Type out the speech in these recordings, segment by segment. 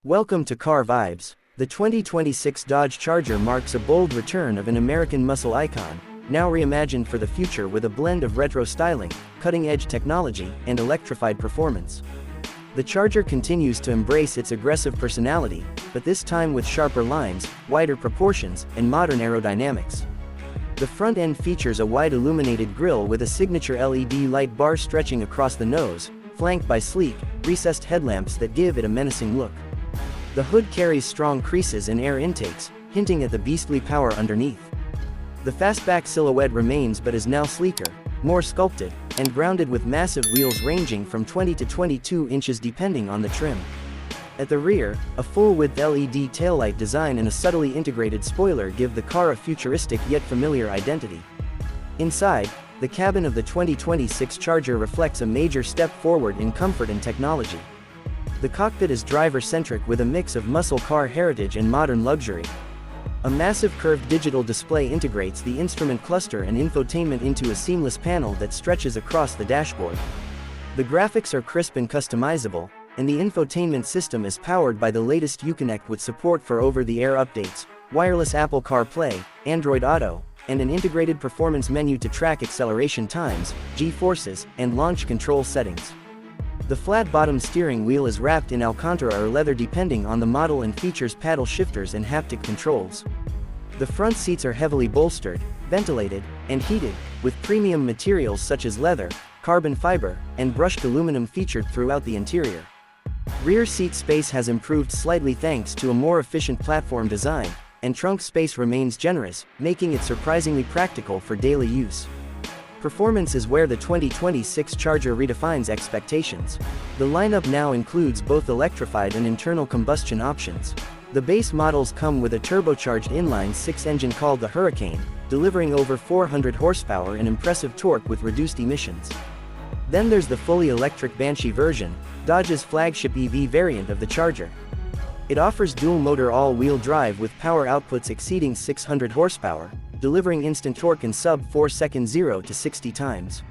Welcome to Car Vibes. The 2026 Dodge Charger marks a bold return of an American muscle icon, now reimagined for the future with a blend of retro styling, cutting-edge technology, and electrified performance. The Charger continues to embrace its aggressive personality, but this time with sharper lines, wider proportions, and modern aerodynamics. The front end features a wide illuminated grille with a signature LED light bar stretching across the nose, flanked by sleek, recessed headlamps that give it a menacing look. The hood carries strong creases and air intakes, hinting at the beastly power underneath. The fastback silhouette remains but is now sleeker, more sculpted, and grounded with massive wheels ranging from 20 to 22 inches depending on the trim. At the rear, a full-width LED taillight design and a subtly integrated spoiler give the car a futuristic yet familiar identity. Inside, the cabin of the 2026 Charger reflects a major step forward in comfort and technology. The cockpit is driver-centric with a mix of muscle car heritage and modern luxury. A massive curved digital display integrates the instrument cluster and infotainment into a seamless panel that stretches across the dashboard. The graphics are crisp and customizable, and the infotainment system is powered by the latest Uconnect with support for over-the-air updates, wireless Apple CarPlay, Android Auto, and an integrated performance menu to track acceleration times, G-forces, and launch control settings. The flat-bottom steering wheel is wrapped in Alcantara or leather depending on the model and features paddle shifters and haptic controls. The front seats are heavily bolstered, ventilated, and heated, with premium materials such as leather, carbon fiber, and brushed aluminum featured throughout the interior. Rear seat space has improved slightly thanks to a more efficient platform design, and trunk space remains generous, making it surprisingly practical for daily use. Performance is where the 2026 Charger redefines expectations. The lineup now includes both electrified and internal combustion options. The base models come with a turbocharged inline-six engine called the Hurricane, delivering over 400 horsepower and impressive torque with reduced emissions. Then there's the fully electric Banshee version, Dodge's flagship EV variant of the Charger. It offers dual-motor all-wheel drive with power outputs exceeding 600 horsepower, delivering instant torque in sub-4 seconds 0 to 60 times.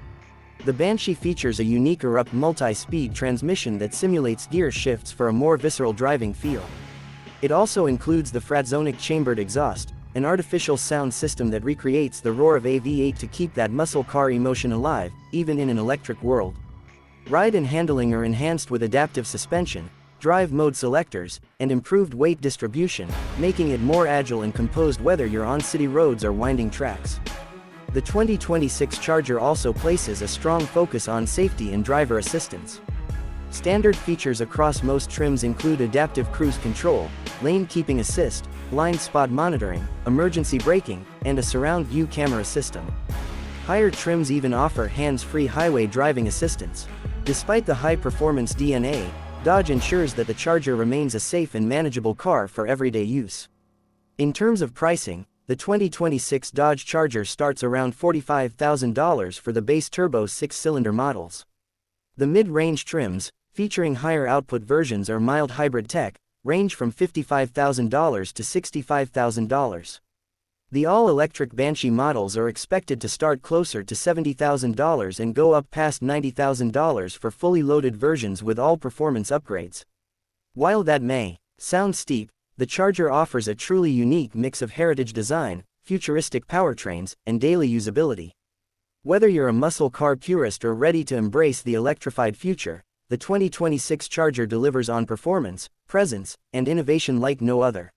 The Banshee features a unique Erupt multi-speed transmission that simulates gear shifts for a more visceral driving feel. It also includes the Fratzonic chambered exhaust, an artificial sound system that recreates the roar of a V8 to keep that muscle car emotion alive, even in an electric world. Ride and handling are enhanced with adaptive suspension, drive mode selectors, and improved weight distribution, making it more agile and composed whether you're on city roads or winding tracks. The 2026 Charger also places a strong focus on safety and driver assistance. Standard features across most trims include adaptive cruise control, lane keeping assist, blind spot monitoring, emergency braking, and a surround view camera system. Higher trims even offer hands-free highway driving assistance. Despite the high-performance DNA, Dodge ensures that the Charger remains a safe and manageable car for everyday use. In terms of pricing, the 2026 Dodge Charger starts around $45,000 for the base turbo 6-cylinder models. The mid-range trims, featuring higher output versions or mild hybrid tech, range from $55,000 to $65,000. The all-electric Banshee models are expected to start closer to $70,000 and go up past $90,000 for fully loaded versions with all performance upgrades. While that may sound steep, the Charger offers a truly unique mix of heritage design, futuristic powertrains, and daily usability. Whether you're a muscle car purist or ready to embrace the electrified future, the 2026 Charger delivers on performance, presence, and innovation like no other.